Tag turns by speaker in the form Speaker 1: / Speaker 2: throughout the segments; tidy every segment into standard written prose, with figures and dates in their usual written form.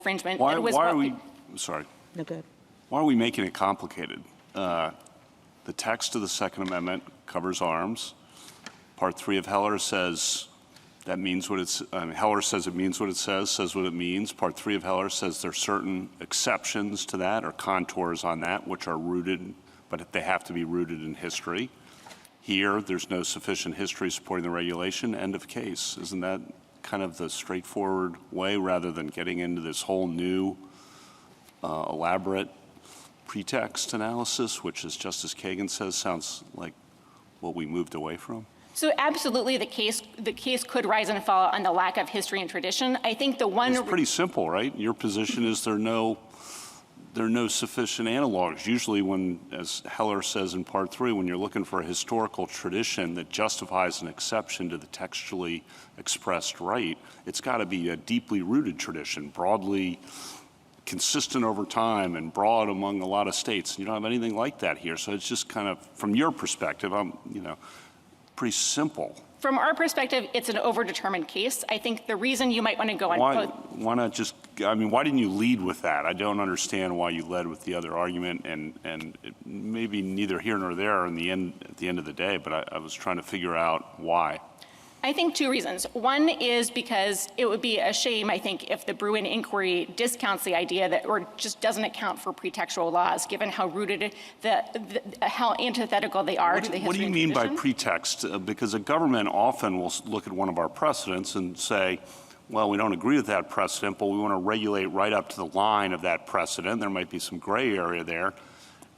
Speaker 1: infringement.
Speaker 2: Why are we making it complicated? The text of the Second Amendment covers arms. Part 3 of Heller says that means what it's, Heller says it means what it says what it means. Part 3 of Heller says there are certain exceptions to that or contours on that which are rooted, but they have to be rooted in history. Here, there's no sufficient history supporting the regulation, end of case. Isn't that kind of the straightforward way rather than getting into this whole new elaborate pretext analysis, which, as Justice Kagan says, sounds like what we moved away from?
Speaker 1: So absolutely, the case could rise and fall on the lack of history and tradition. I think the one—
Speaker 2: It's pretty simple, right? Your position is there are no sufficient analogs. Usually when, as Heller says in Part 3, when you're looking for a historical tradition that justifies an exception to the textually expressed right, it's got to be a deeply rooted tradition, broadly consistent over time and broad among a lot of states. You don't have anything like that here. So it's just kind of, from your perspective, pretty simple.
Speaker 1: From our perspective, it's an overdetermined case. I think the reason you might want to go on—
Speaker 2: Why not just, why didn't you lead with that? I don't understand why you led with the other argument, and it maybe neither here nor there at the end of the day, but I was trying to figure out why.
Speaker 1: I think two reasons. One is because it would be a shame, I think, if the Bruin inquiry discounts the idea that, or just doesn't account for pretextual laws, given how rooted, how antithetical they are to the history.
Speaker 2: What do you mean by pretext? Because a government often will look at one of our precedents and say, well, we don't agree with that precedent, but we want to regulate right up to the line of that precedent. There might be some gray area there.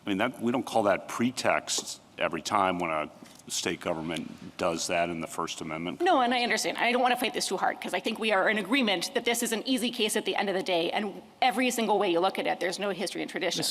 Speaker 2: I mean, we don't call that pretext every time when a state government does that in the First Amendment.
Speaker 1: No, and I understand. I don't want to fight this too hard because I think we are in agreement that this is an easy case at the end of the day, and every single way you look at it, there's no history and tradition.